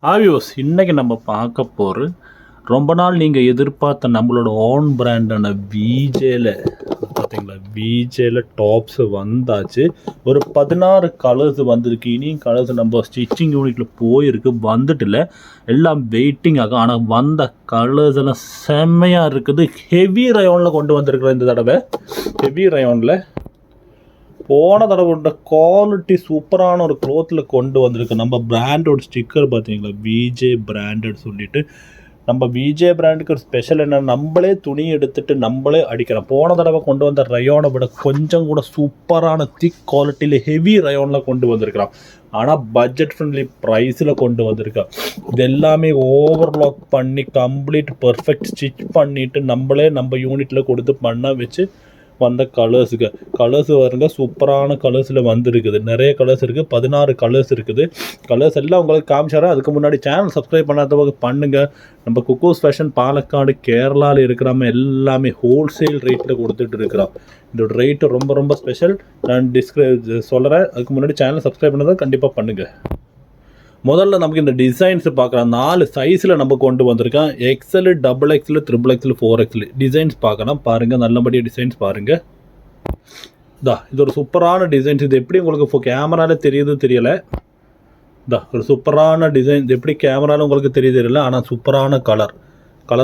ஆவியோஸ் இன்னைக்கு நம்ம பார்க்க போகிற ரொம்ப நாள் நீங்கள் எதிர்பார்த்த நம்மளோட ஓன் பிராண்டான விஜேல பார்த்தீங்களா, விஜேல டாப்ஸ் வந்தாச்சு. ஒரு 16 கலர்ஸ் வந்திருக்கு. இனியும் கலர்ஸ் நம்ம ஸ்டிச்சிங் யூனிட்டில் போயிருக்கு, வந்துட்டுல எல்லாம் வெயிட்டிங் ஆகும். ஆனால் வந்த கலர்ஸ் எல்லாம் செம்மையாக இருக்குது. ஹெவி ரயோனில் கொண்டு வந்திருக்கிறோம். இந்த தடவை ஹெவி ரயோனில் போன தடவை குவாலிட்டி சூப்பரான ஒரு க்ளோத்தில் கொண்டு வந்திருக்கு. நம்ம பிராண்டோட ஸ்டிக்கர் பார்த்தீங்களா, விஜே பிராண்டட் சொல்லிட்டு. நம்ம விஜே பிராண்டுக்கு ஒரு ஸ்பெஷல் என்ன, நம்மளே துணி எடுத்துகிட்டு நம்மளே அடிக்கிறோம். போன தடவை கொண்டு வந்த ரயோனை விட கொஞ்சம் கூட சூப்பரான திக் குவாலிட்டியில் ஹெவி ரயோனில் கொண்டு வந்திருக்கிறோம். ஆனால் பட்ஜெட் ஃப்ரெண்ட்லி ப்ரைஸில் கொண்டு வந்திருக்கோம். இது எல்லாமே ஓவர்லாக் பண்ணி கம்ப்ளீட் பர்ஃபெக்ட் ஸ்டிச் பண்ணிவிட்டு நம்மளே நம்ம யூனிட்டில் கொடுத்து பண்ண வச்சு வந்த கலர்ஸ் வருங்க. சூப்பரான கலர்ஸில் வந்துருக்குது. நிறைய கலர்ஸ் இருக்குது, 16 கலர்ஸ் இருக்குது. கலர்ஸ் எல்லாம் உங்களுக்கு காமிச்சாரா. அதுக்கு முன்னாடி சேனல் சப்ஸ்கிரைப் பண்ணாதவங்க பண்ணுங்கள். நம்ம குக்கூஸ் ஃபேஷன் பாலக்காடு கேரளாவில் இருக்கிறாம எல்லாமே ஹோல்சேல் ரேட்டில் கொடுத்துட்டு இருக்கிறோம். இதோட ரேட்டு ரொம்ப ரொம்ப ஸ்பெஷல். நான் சொல்கிறேன். அதுக்கு முன்னாடி சேனல் சப்ஸ்கிரைப் பண்ணாதான் கண்டிப்பாக பண்ணுங்கள். முதல்ல நமக்கு இந்த டிசைன்ஸ் பார்க்கலாம். 4 சைஸில் நம்ம கொண்டு வந்திருக்கோம். XL, double XL, triple XL, 4XL designs பார்க்கலாம். பாருங்கள், நல்லபடியாக டிசைன்ஸ் பாருங்கள். இது ஒரு சூப்பரான டிசைன்ஸ். இது எப்படி உங்களுக்கு கேமராவில் தெரியுது தெரியலை. ஒரு சூப்பரான டிசைன். இது எப்படி கேமராவில் உங்களுக்கு தெரியல, ஆனால் சூப்பரான கலர்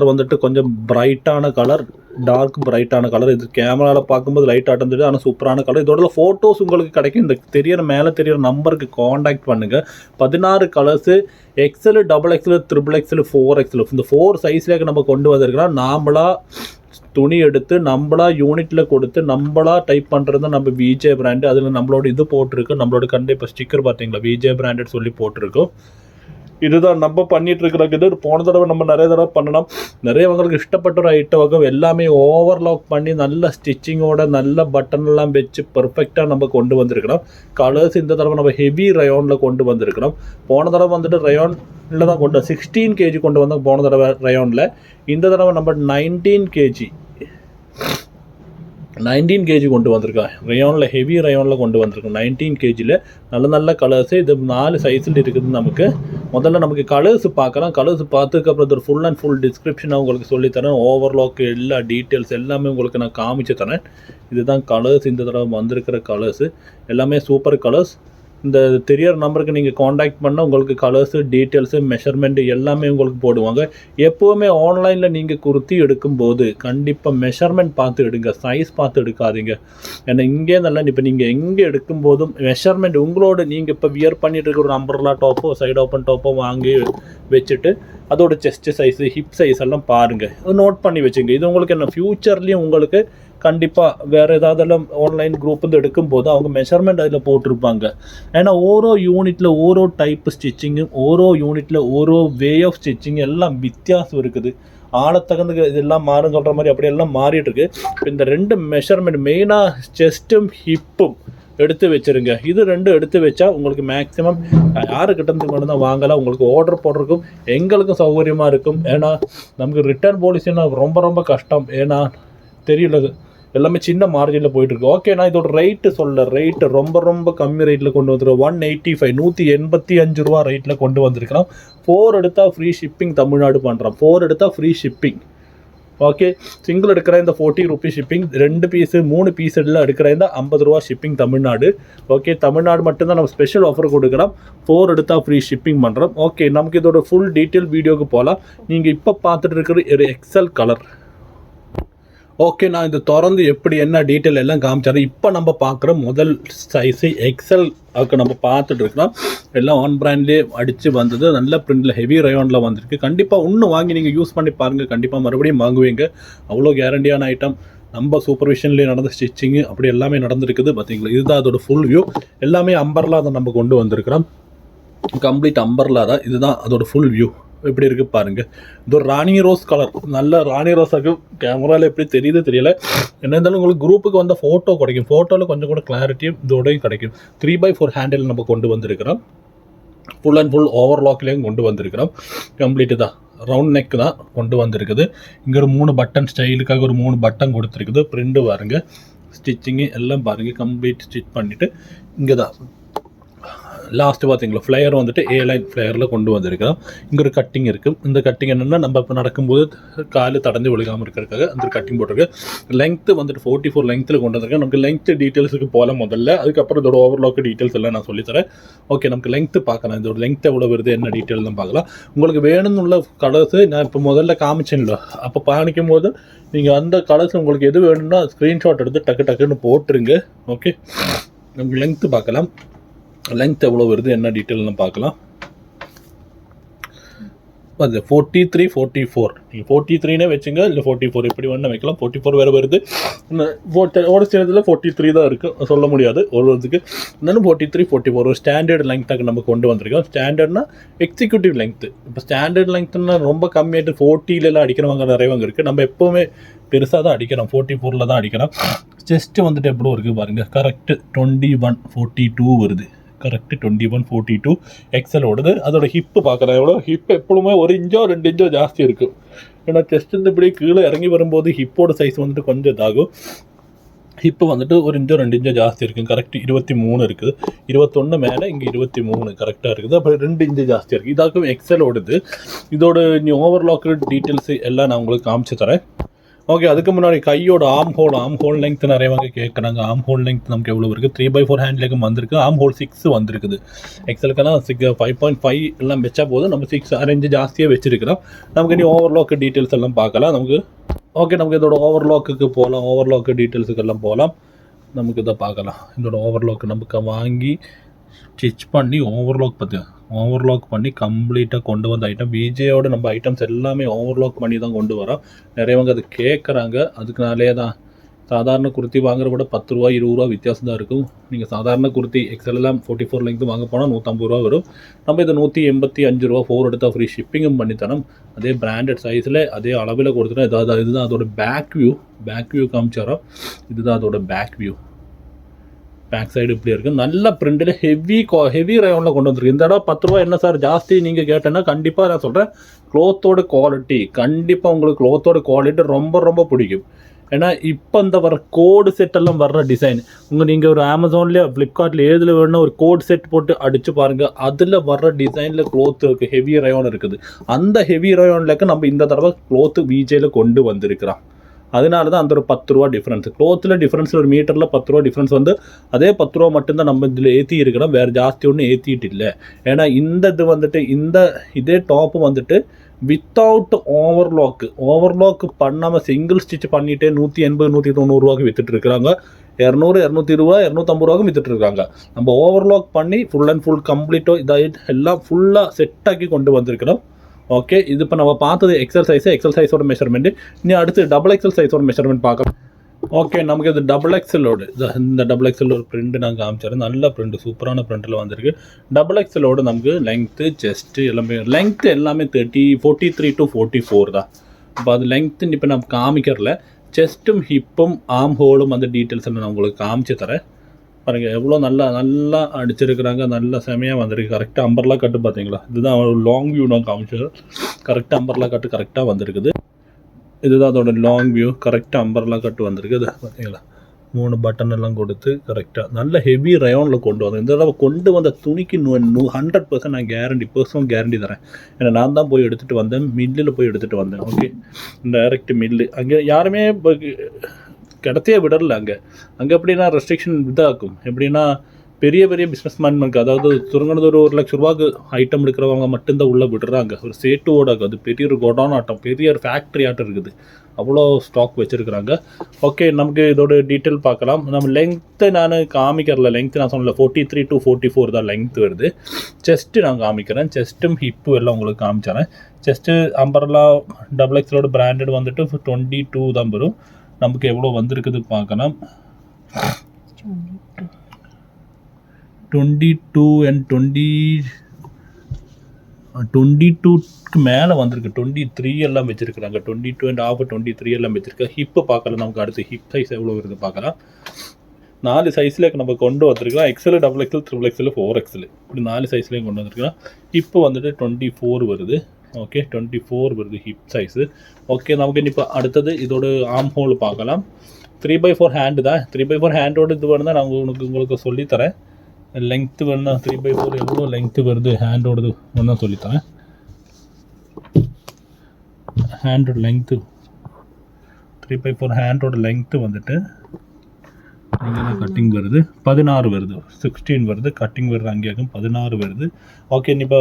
வந்துட்டு கொஞ்சம் பிரைட்டான கலர், டார்க் பிரைட்டான கலர். இது கேமராவில் பார்க்கும்போது லைட் ஆட்டம் தெரியுது, ஆனால் சூப்பரான கலர். இதோட ஃபோட்டோஸ் உங்களுக்கு கிடைக்கும். இந்த மேலே தெரியிற நம்பருக்கு காண்டாக்ட் பண்ணுங்கள். 16 colours, XL, double XL, triple XL, 4XL. இந்த 4 சைஸ்லேயே நம்ம கொண்டு வந்திருக்கிறோம். நாமளா துணி எடுத்து நம்மளா யூனிட்டில் கொடுத்து நம்மளா டைப் பண்ணுறது நம்ம விஜே பிராண்டு. அதில் நம்மளோட இது போட்டிருக்கு. நம்மளோட கண்டிப்பாக ஸ்டிக்கர் பார்த்தீங்களா, விஜே பிராண்டட் சொல்லி போட்டிருக்கோம். இதுதான் நம்ம பண்ணிட்டு இருக்கிறது. இது போன தடவை நம்ம நிறைய தடவை பண்ணணும். நிறையவங்களுக்கு இஷ்டப்பட்ட ஒரு ஐட்டம் வகை எல்லாமே ஓவர்லாக் பண்ணி நல்ல ஸ்டிச்சிங்கோட நல்ல பட்டன் எல்லாம் வச்சு பர்ஃபெக்டாக நம்ம கொண்டு வந்திருக்கிறோம். கலர்ஸ் இந்த தடவை நம்ம ஹெவி ரயோனில் கொண்டு வந்திருக்கிறோம். போன தடவை வந்துட்டு ரயோனில் தான் 16 kg கொண்டு வந்தோம் போன தடவை ரயோனில். இந்த தடவை நம்ம 19 kg கொண்டு வந்திருக்கோம். ரயோனில் ஹெவி ரயோனில் கொண்டு வந்திருக்கோம். 19 kgயில் நல்ல கலர்ஸு. இது 4 சைஸில் இருக்குது. முதல்ல நமக்கு கலர்ஸ் பார்க்கலாம். கலர்ஸ் பார்த்ததுக்கப்புறம் இது ஃபுல் அண்ட் ஃபுல் டிஸ்கிரிப்ஷனாக உங்களுக்கு சொல்லித்தரேன். ஓவர்லாக் எல்லா டீட்டெயில்ஸ் எல்லாமே உங்களுக்கு நான் காமிச்சு தரேன். இதுதான் கலர்ஸ். இந்த தடவை வந்திருக்கிற கலர்ஸு எல்லாமே சூப்பர் கலர்ஸ். இந்த தெரியிற நம்பருக்கு நீங்கள் காண்டாக்ட் பண்ணால் உங்களுக்கு கலர்ஸு, டீட்டெயில்ஸு, மெஷர்மெண்ட்டு எல்லாமே உங்களுக்கு போடுவாங்க. எப்போவுமே ஆன்லைனில் நீங்கள் குர்த்தி எடுக்கும்போது கண்டிப்பாக மெஷர்மெண்ட் பார்த்து எடுங்க, சைஸ் பார்த்து எடுக்காதீங்க. ஏன்னா இங்கே நல்லா இப்போ நீங்கள் எங்கே எடுக்கும்போதும் மெஷர்மெண்ட் உங்களோட நீங்கள் இப்போ வியர் பண்ணிட்டு இருக்கிற ஒரு அம்பர்லா டாப்போ சைடு ஓப்பன் டாப்போ வாங்கி வச்சுட்டு அதோட செஸ்ட் சைஸு, ஹிப் சைஸ் எல்லாம் பாருங்கள், நோட் பண்ணி வச்சுங்க. இது உங்களுக்கு என்ன ஃப்யூச்சர்லேயும் உங்களுக்கு கண்டிப்பாக வேறு ஏதாவதெல்லாம் ஆன்லைன் குரூப் வந்து எடுக்கும்போது அவங்க மெஷர்மெண்ட் அதில் போட்டிருப்பாங்க. ஏன்னா ஓரோ யூனிட்டில் ஓரோ டைப்பு ஸ்டிச்சிங்கும், ஓரோ யூனிட்டில் ஓரோ வே ஆஃப் ஸ்டிச்சிங் எல்லாம் வித்தியாசம் இருக்குது. ஆழத்தகுந்து இதெல்லாம் மாறும் சொல்கிற மாதிரி அப்படியெல்லாம் மாறிட்டுருக்கு. இப்போ இந்த 2 மெஷர்மெண்ட் மெயினாக செஸ்ட்டும் ஹிப்பும் எடுத்து வச்சுருங்க. இது 2 எடுத்து வச்சா உங்களுக்கு மேக்ஸிமம் யாருக்கிட்ட கொண்டு தான் வாங்கலாம். உங்களுக்கு ஆர்டர் போடுறதுக்கும் எங்களுக்கும் சௌகரியமாக இருக்கும். ஏன்னா நமக்கு ரிட்டர்ன் பாலிசின்னா ரொம்ப ரொம்ப கஷ்டம். ஏன்னா தெரியல, எல்லாமே சின்ன மார்ஜினில் போயிட்டுருக்கு. ஓகே, நான் இதோட ரேட்டு ரொம்ப ரொம்ப கம்மி ரேட்டில் கொண்டு வந்துருக்கோம். 185 185 ரூபா ரேட்டில் கொண்டு வந்திருக்கிறோம். 4 எடுத்தால் ஃப்ரீ ஷிப்பிங் தமிழ்நாடு பண்ணுறோம். 4 எடுத்தால் ஃப்ரீ ஷிப்பிங். ஓகே, சிங்கிள் எடுக்கிற இந்த 40 ரூபீஸ் ஷிப்பிங், 2 பீஸு 3 பீஸ் எல்லாம் எடுக்கிற இந்த 50 ரூபா ஷிப்பிங் தமிழ்நாடு. ஓகே, தமிழ்நாடு மட்டும்தான் நம்ம ஸ்பெஷல் ஆஃபர் கொடுக்குறோம். 4 எடுத்தால் ஃப்ரீ ஷிப்பிங் பண்ணுறோம். ஓகே, நமக்கு இதோட ஃபுல் டீட்டெயில் வீடியோக்கு போகலாம். நீங்கள் இப்போ பார்த்துட்டு இருக்கிற ஒரு எக்ஸல் கலர். ஓகே, நான் இது திறந்து எப்படி என்ன டீட்டெயில் எல்லாம் காமிச்சாரு. இப்போ நம்ம பார்க்குற முதல் சைஸு எக்ஸல். அதுக்கு நம்ம பார்த்துட்டு இருக்கிறோம். எல்லாம் ஆன் பிராண்ட்லேயே அடித்து வந்தது. நல்ல பிரிண்டில் ஹெவி ரயோனில் வந்திருக்கு. கண்டிப்பாக ஒன்று வாங்கி நீங்கள் யூஸ் பண்ணி பாருங்கள். கண்டிப்பாக மறுபடியும் வாங்குவீங்க. அவ்வளோ கேரண்டியான ஐட்டம். நம்ம சூப்பர்விஷன்லேயே நடந்த ஸ்டிச்சிங்கு அப்படி எல்லாமே நடந்திருக்குது. பார்த்தீங்களா, இதுதான் அதோட ஃபுல் வியூ. எல்லாமே அம்பர்லா தான் நம்ம கொண்டு வந்திருக்கிறோம். கம்ப்ளீட் அம்பர்லா தான். இதுதான் அதோட ஃபுல் வியூ. எப்படி இருக்குது பாருங்கள். இது ஒரு ராணி ரோஸ் கலர். நல்ல ராணி ரோஸாக கேமராவில் எப்படி தெரியுது தெரியல. என்ன இருந்தாலும் உங்களுக்கு குரூப்புக்கு வந்த ஃபோட்டோ கிடைக்கும். ஃபோட்டோவில் கொஞ்சம் கூட கிளாரிட்டியும் இதோடையும் கிடைக்கும். 3x4 ஹேண்டில் நம்ம கொண்டு வந்திருக்கிறோம். ஃபுல் அண்ட் ஃபுல் ஓவர்லாக்லேயும் கொண்டு வந்திருக்கிறோம். கம்ப்ளீட்டு தான் ரவுண்ட் நெக் தான் கொண்டு வந்திருக்குது. இங்கே ஒரு 3 பட்டன் ஸ்டைலுக்காக ஒரு 3 பட்டன் கொடுத்துருக்குது. பிரிண்ட்டு பாருங்கள், ஸ்டிச்சிங்கு எல்லாம் பாருங்கள். கம்ப்ளீட் ஸ்டிச் பண்ணிவிட்டு இங்கே தான் லாஸ்ட்டு பார்த்தீங்களா ஃப்ளையர் வந்துட்டு ஏ லைன் ஃப்ளையரில் கொண்டு வந்திருக்கோம். இங்கே ஒரு கட்டிங் இருக்குது. இந்த கட்டிங் என்னென்னா நம்ம இப்போ நடக்கும்போது கால் தடஞ்சு விழுகாமல் இருக்கிறதுக்காக அந்த கட்டிங் போட்டிருக்கு. லெங்க்த்து வந்துட்டு 44 லெங்க்த்தில் கொண்டு வந்திருக்கேன். நமக்கு லெங்க்த்து டீட்டெயில்ஸுக்கு போகல முதல்ல, அதுக்கப்புறம் இதோட ஓவர்லாக் டீட்டெயில்ஸ் எல்லாம் நான் சொல்லித்தரேன். ஓகே, நமக்கு லெங்க்த்து பார்க்கலாம். இதோட லெங்க்த் எவ்வளோ வருது என்ன டீட்டெயில் தான் பார்க்கலாம். உங்களுக்கு வேணும்னு உள்ள கலர்ஸு நான் இப்போ முதல்ல காமிச்சேன்ல, அப்போ காமிக்கும் போது நீங்கள் அந்த கலர்ஸ் உங்களுக்கு எது வேணும்னா ஸ்க்ரீன்ஷாட் எடுத்து டக்குன்னு போட்டுருங்க. ஓகே, நமக்கு லெங்க்த்து பார்க்கலாம். லெங்த் எவ்வளோ வருது என்ன டீட்டெயில்னு பார்க்கலாம். அது 43 44 நீங்கள் 43 வச்சுங்க, இல்லை 44 எப்படி வேணால் வைக்கலாம். 44 வேறு வருது. ஒரு சிலதில் 43 தான் இருக்குது, சொல்ல முடியாது ஒரு இதுக்கு. இருந்தாலும் 43 44 ஒரு ஸ்டாண்டர்ட் லெங்க்த்தாக நம்ம கொண்டு வந்திருக்கோம். ஸ்டாண்டர்ட்னா எக்ஸிக்யூட்டிவ் லெங்க்த்து. இப்போ ஸ்டாண்டர்ட் லெங்க்த்துன்னா ரொம்ப கம்மியாகிட்டு 40லலாம் அடிக்கிறவங்க நிறையவங்க இருக்குது. நம்ம எப்போவுமே பெருசாக தான் அடிக்கிறோம், 44 தான் அடிக்கிறோம். செஸ்ட்டு வந்துட்டு எவ்வளோ இருக்குது பாருங்கள், கரெக்டு 2142 வருது. கரெக்டு 2142 எக்ஸல் ஓடுது. அதோட ஹிப்பு பார்க்குறேன் எவ்வளோ. ஹிப் எப்பவுமே 1 இன்ச்சோ 2 இன்ச்சோ ஜாஸ்தி இருக்கும். ஏன்னா செஸ்ட்டு இப்படி கீழே இறங்கி வரும்போது ஹிப்போட சைஸ் வந்துட்டு கொஞ்சம் இதாகும். ஹிப்பு வந்துட்டு 1 இன்ச்சோ 2 இன்ச்சோ ஜாஸ்தி இருக்குது. கரெக்ட் 23 இருக்குது. 21 மேலே இங்கே 23 கரெக்டாக இருக்குது. அப்புறம் 2 இன்ச்சு ஜாஸ்தியாக இருக்குது. இதாக்கும் எக்ஸல் ஓடுது. இதோட நீ ஓவர்லாக்கு டீட்டெயில்ஸு எல்லாம் நான் உங்களுக்கு காமிச்சு தரேன். ஓகே, அதுக்கு முன்னாடி கையோட ஆம் ஹோல் லெங்த் நிறையவங்க கேட்குறாங்க. ஆம் ஹோல் லெங்த் நமக்கு எவ்வளோ இருக்குது? 3/4 ஹேண்ட் லெக்கும் வந்திருக்கு. ஆம் ஹோல் 6 வந்திருக்குது. எக்ஸலுக்கெல்லாம் 5.5 எல்லாம் வச்சா போதும். நம்ம 6 அரேஞ்சு ஜாஸ்தியாக வச்சுருக்கிறோம். நமக்கு இனி ஓவர்லாக்கு டீட்டெயில்ஸ் எல்லாம் பார்க்கலாம். நமக்கு ஓகே, நமக்கு இதோட ஓவர்லாக்கு போகலாம். ஓவர்லாக்கு டீட்டெயில்ஸுக்கெல்லாம் போகலாம். நமக்கு இதை பார்க்கலாம். இதோட ஓவர்லாக்கு நமக்கு வாங்கி ஸ்டிச் பண்ணி ஓவர்லாக் பண்ணி கம்ப்ளீட்டாக கொண்டு வந்த ஐட்டம். விஜயோட நம்ம ஐட்டம்ஸ் எல்லாமே ஓவர்லாக் பண்ணி தான் கொண்டு வரோம். நிறையவங்க அது கேட்குறாங்க. அதுக்குனாலே தான் சாதாரண குர்த்தி வாங்குற விட 10 ரூபா 20 ரூபா வித்தியாசம் தான் இருக்கும். நீங்கள் சாதாரண குர்த்தி எக்ஸல்லாம் 44 லெங்க் வாங்க போனால் 150 ரூபா வரும். நம்ம இதை 185 ரூபா 4 எடுத்தால் ஃப்ரீ ஷிப்பிங்கும் பண்ணித்தரோம். அதே பிராண்டட் சைஸில் அதே அளவில் கொடுத்துட்டோம். இதுதான் அதோட பேக் வியூ காமிச்சாரோம். இதுதான் அதோட பேக் சைடு இப்படி இருக்குது. நல்ல பிரிண்டில் ஹெவி ரயோனில் கொண்டு வந்துருக்கு. இந்த தடவை 10 ரூபா என்ன சார் ஜாஸ்தி நீங்கள் கேட்டேன்னா, கண்டிப்பாக நான் சொல்கிறேன் க்ளோத்தோட குவாலிட்டி, கண்டிப்பாக உங்களுக்கு க்ளோத்தோட குவாலிட்டி ரொம்ப ரொம்ப பிடிக்கும். ஏன்னா இப்போ இந்த வர கோடு செட்டெல்லாம் வர்ற டிசைன் நீங்கள் ஒரு அமேசான்லேயே ஃப்ளிப்கார்ட்டில் எதில் வேணும்னா ஒரு கோட் செட் போட்டு அடித்து பாருங்கள். அதில் வர்ற டிசைனில் க்ளோத் இருக்குது, ஹெவி ரயோன் இருக்குது. அந்த ஹெவி ரயோன்லக்கு நம்ம இந்த தடவை க்ளோத்து விஜேயில் கொண்டு வந்திருக்கிறோம். அதனால தான் அந்த ஒரு 10 ரூபா டிஃப்ரென்ஸ். க்ளோத்தில் டிஃப்ரென்ஸ் ஒரு மீட்டரில் 10 ரூபா டிஃப்ரென்ஸ் வந்து அதே 10 ரூபா மட்டும்தான் நம்ம இதில் ஏற்றி இருக்கிறோம். வேறு ஜாஸ்தி ஒன்றும் ஏற்றிட்டு இல்லை. ஏன்னா இந்த இது வந்துட்டு இதே டாப்பு வந்துட்டு வித்தவுட் ஓவர்லாக் பண்ணாமல் சிங்கிள் ஸ்டிச் பண்ணிவிட்டு 180 190 ரூபாய்க்கு விற்றுட்டு இருக்கிறாங்க. 200 220 ரூபா 250 ரூபாய்க்கு விற்றுட்டு இருக்காங்க. நம்ம ஓவர்லாக் பண்ணி ஃபுல் அண்ட் ஃபுல் கம்ப்ளீட்டோ இதாகிட்டு எல்லாம் ஃபுல்லாக செட்டாக்கி கொண்டு வந்திருக்கிறோம். ஓகே, இது இப்போ நம்ம பார்த்தது எக்ஸல் சைஸோட மெஷர்மெண்ட்டு. இனி அடுத்து டபுள் எக்ஸல் சைஸோட மெஷர்மெண்ட் பார்க்கலாம். ஓகே, நமக்கு இது டபுள் எக்ஸலோடு இந்த டபுள் எக்ஸலோட பிரிண்ட் நாங்கள் காமிச்சாரு. நல்ல பிரிண்ட், சூப்பரான பிரிண்டில் வந்திருக்கு. டபுள் எக்ஸலோடு நமக்கு லெங்க்த்து செஸ்ட்டு எல்லாமே 43 to 44 தான். இப்போ அது லெங்க்த்து இப்போ நம்ம காமிக்கிறல. செஸ்ட்டும் ஹிப்பும் ஆம் ஹோலும் அந்த டீட்டெயில்ஸ் நான் உங்களுக்கு காமிச்சு தரேன். பாருங்கள் எவ்வளோ நல்லா அடிச்சிருக்கிறாங்க. நல்லா செமையாக வந்திருக்கு. கரெக்டாக அம்பர்லா கட்டு பார்த்தீங்களா? இதுதான் லாங் வியூ நான் காமிச்சது. கரெக்டாக அம்பர்லா கட்டு கரெக்டாக வந்திருக்குது. இதுதான் அதோட லாங் வியூ. கரெக்டாக அம்பர்லா கட்டு வந்திருக்கு. இது பார்த்தீங்களா? 3 பட்டன் எல்லாம் கொடுத்து கரெக்டாக நல்ல ஹெவி ரயோனில் கொண்டு வந்தேன். இந்த தடவை கொண்டு வந்த துணிக்கு 100% நான் பர்சனல் கேரண்டி தரேன். ஏன்னா நான் தான் போய் எடுத்துகிட்டு வந்தேன். மில்லில் போய் எடுத்துகிட்டு வந்தேன். Okay, direct mill. அங்கே யாருமே கிடத்தையே விடல. அங்கே எப்படின்னா ரெஸ்ட்ரிக்ஷன் இதாகும். எப்படின்னா பெரிய பிஸ்னஸ் மேன்களுக்கு, அதாவது சுருங்கினது ஒரு 1 லட்ச ரூபாய்க்கு ஐட்டம் எடுக்கிறவங்க மட்டும்தான் உள்ளே விடுறாங்க. ஒரு சேட்டோட அது பெரிய ஒரு கோடவுன் ஆட்டம், பெரிய ஒரு ஃபேக்ட்ரி ஆட்டம் இருக்குது. அவ்வளோ ஸ்டாக் வச்சுருக்குறாங்க. ஓகே, நமக்கு இதோட டீட்டெயில் பார்க்கலாம். நம்ம லெங்க்த்தை நான் காமிக்கிறல. லெங்க்த்து நான் சொன்னல 43 to 44 தான் லெங்க்த் வருது. செஸ்ட்டு நான் காமிக்கிறேன். செஸ்ட்டும் ஹிப்பு எல்லாம் உங்களுக்கு காமிச்சிறேன். செஸ்ட்டு அம்பர்லா டபுள் எக்ஸலோட பிராண்டட் வந்துட்டு 22 தான் வரும். நமக்கு எவ்வளோ வந்திருக்குது பார்க்கலாம். 22 and 22க்கு மேலே வந்திருக்கு. 23 எல்லாம் வச்சுருக்குறாங்க. 22 and half 23 எல்லாம் வச்சுருக்கேன். ஹிப்பு பார்க்கலாம். நமக்கு அடுத்து ஹிப் சைஸ் எவ்வளோ வருது பார்க்கலாம். 4 சைஸில் நம்ம கொண்டு வந்திருக்கலாம். XL, double XL, triple XL, 4XL இப்படி 4 சைஸ்லேயும் கொண்டு வந்திருக்கலாம். ஹிப்பு வந்துட்டு 24 வருது. ஓகே, 24 வருது ஹிப் சைஸு. ஓகே, நமக்கு இப்போ அடுத்தது இதோட ஆம் ஹோல் பார்க்கலாம். 3/4 ஹேண்டு தான். 3/4 ஹேண்டோட இது வேணும்னா நான் உங்களுக்கு சொல்லித்தரேன். லெங்க்த்து வேணுன்னா 3/4 எவ்வளோ லெங்க்த்து வருது ஹேண்டோடது ஒன்றா சொல்லித்தரேன். ஹேண்டோட லெங்க்த்து 3/4 ஹேண்டோட லெங்க்த்து வந்துட்டு இங்கே கட்டிங் வருது 16 வருது, 16 வருது, கட்டிங் வருது அங்கேயும் 16 வருது. ஓகே, இப்போ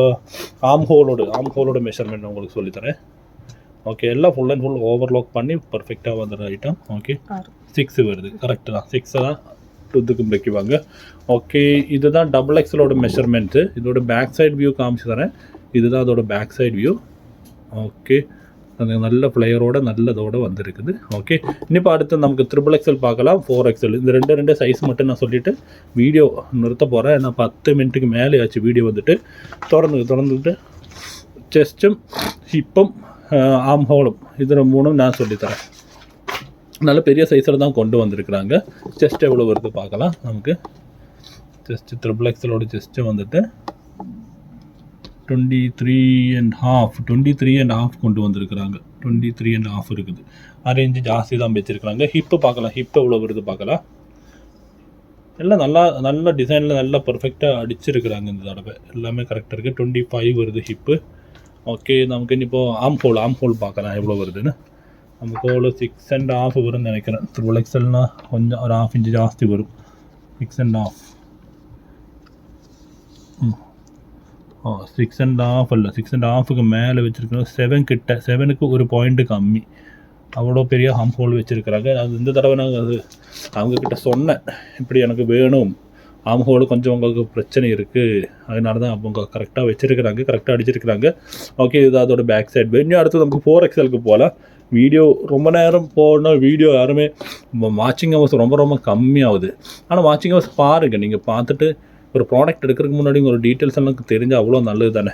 ஆம் ஹோலோட மெஷர்மெண்ட் உங்களுக்கு சொல்லித்தரேன். ஓகே, எல்லாம் ஃபுல் அண்ட் ஃபுல் ஓவர்லாக் பண்ணி பர்ஃபெக்டாக வந்துடுற ஐட்டம். ஓகே, 6 வருது, கரெக்டு தான், 6 தான் இதுக்கு வைக்குவாங்க. ஓகே, இதுதான் டபுள் எக்ஸலோட மெஷர்மெண்ட்டு. இதோட பேக் சைடு வியூ காமிச்சு தரேன். இதுதான் அதோட பேக் சைடு வியூ. ஓகே, அந்த நல்ல ஃப்ளையரோட நல்லதோடு வந்துருக்குது. ஓகே, இப்போ அடுத்து நமக்கு XXL பார்க்கலாம், 4XL. இந்த ரெண்டு சைஸ் மட்டும் நான் சொல்லிவிட்டு வீடியோ நிறுத்த போகிறேன். ஏன்னா 10 மினிட்டுக்கு மேலே ஆச்சு வீடியோ வந்துட்டு. திறந்துக்கிட்டு செஸ்ட்டும் ஹிப்பும் ஆம் ஹோலும் இது 3 நான் சொல்லித்தரேன். நல்ல பெரிய சைஸில் தான் கொண்டு வந்திருக்கிறாங்க. செஸ்ட் எவ்வளோ வருது பார்க்கலாம். நமக்கு செஸ்ட்டு XXLோட செஸ்ட்டு வந்துட்டு 23.5 கொண்டு வந்திருக்கிறாங்க. 23.5 இருக்குது. அரேஞ்சு ஜாஸ்தி தான் வச்சுருக்கிறாங்க. ஹிப்பு பார்க்கலாம், ஹிப்பு எவ்வளோ வருது பார்க்கலாம். எல்லாம் நல்ல டிசைனில் நல்லா பர்ஃபெக்டாக அடிச்சிருக்கிறாங்க இந்த தடவை. எல்லாமே கரெக்டாக இருக்குது. 25 வருது ஹிப்பு. ஓகே, நமக்கு இப்போ ஆம் ஹோல் பார்க்கலாம் எவ்வளோ வருதுன்னு. நமக்கு எவ்வளோ 6.5 வரும்னு நினைக்கிறேன். XXLனா கொஞ்சம் ஒரு 1/2 இன்ச்சு ஜாஸ்தி வரும். 6.5 6.5 இல்லை, 6.5க்கு மேலே வச்சுருக்கோம். 7 கிட்ட, 7க்கு ஒரு பாயிண்ட்டு கம்மி. அவ்வளோ பெரிய ஆம் ஹோல் வச்சுருக்கிறாங்க. அது இந்த தடவை நாங்கள் அது அவங்கக்கிட்ட சொன்னேன், இப்படி எனக்கு வேணும், ஆம் ஹோல் கொஞ்சம் உங்களுக்கு பிரச்சனை இருக்குது, அதனால தான் அவங்க கரெக்டாக வச்சுருக்கிறாங்க, கரெக்டாக அடிச்சிருக்கிறாங்க. ஓகே, இது அதோட பேக் சைடு. இன்னும் அடுத்து நமக்கு 4XLக்கு போகலாம். வீடியோ ரொம்ப நேரம் போனால் வீடியோ யாருமே வாட்சிங் ஹவர்ஸ் ரொம்ப கம்மியாகுது. ஆனால் வாட்சிங் ஹவர்ஸ் பாருங்கள். நீங்கள் பார்த்துட்டு ஒரு ப்ராடக்ட் எடுக்கிறதுக்கு முன்னாடி ஒரு டீட்டெயில்ஸ் எல்லாம் தெரிஞ்சால் அவ்வளோ நல்லது தானே.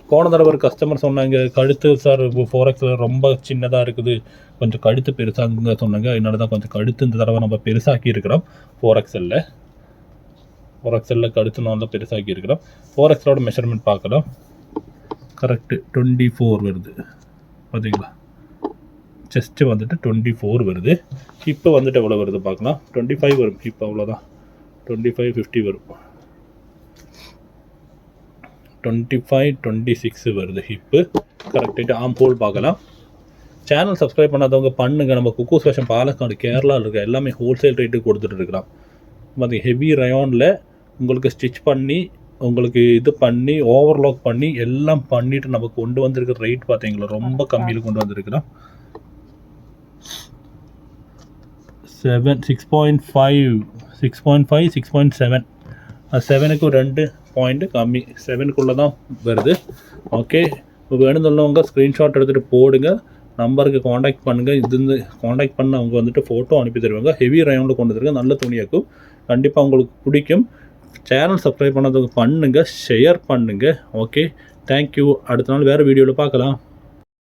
போன தடவை ஒரு கஸ்டமர் சொன்னாங்க, கழுத்து சார் 4XL ரொம்ப சின்னதாக இருக்குது, கொஞ்சம் கழுத்து பெருசாகுங்க சொன்னாங்க. அதனால தான் கொஞ்சம் கழுத்து இந்த தடவை நம்ம பெருசாக்கி இருக்கிறோம். 4XL கழுத்து நல்லா பெருசாக்கி இருக்கிறோம். 4XLோட மெஷர்மெண்ட் பார்க்கலாம். கரெக்டு 24 வருது பார்த்தீங்களா. செஸ்ட்டு வந்துட்டு 24 வருது. ஹிப்பு வந்துட்டு எவ்வளோ வருது பார்க்கலாம். 25 வரும் ஹிப்பு, அவ்வளோதான். 25-50 வரும். 25-26 வருது ஹிப்பு. கரெக்டாக ஆம் ஹோல் பார்க்கலாம். சேனல் சப்ஸ்கிரைப் பண்ணாதவங்க பண்ணுங்கள். நம்ம குக்கூஸ் ஃபேஷன் பாலக்காடு கேரளாவில் இருக்க எல்லாமே ஹோல்சேல் ரேட்டுக்கு கொடுத்துட்டு இருக்கிறோம். அது ஹெவி ரயானில் உங்களுக்கு ஸ்டிச் பண்ணி உங்களுக்கு இது பண்ணி ஓவர்லாக் பண்ணி எல்லாம் பண்ணிவிட்டு நம்ம கொண்டு வந்திருக்கிற ரேட் பார்த்தீங்களா ரொம்ப கம்மியில் கொண்டு வந்திருக்கிறோம். 6.7 7க்கு 2 பாயிண்ட்டு கம்மி, 7க்குள்ளே தான் வருது. ஓகே, இப்போ வேணும்னு ஸ்க்ரீன்ஷாட் எடுத்துகிட்டு போடுங்க, நம்பருக்கு காண்டாக்ட் பண்ணுங்கள். இது காண்டாக்ட் பண்ண அவங்க வந்துட்டு ஃபோட்டோ அனுப்பி தருவாங்க. ஹெவி ரயானில் கொண்டு வந்துருங்க, நல்ல துணியாக்கும், கண்டிப்பாக உங்களுக்கு பிடிக்கும். சேனல் சப்ஸ்கிரைப் பண்ணாதவங்க பண்ணுங்கள், ஷேர் பண்ணுங்கள். Okay, thank you. அடுத்த நாள் வேறு வீடியோவில் பார்க்கலாம்.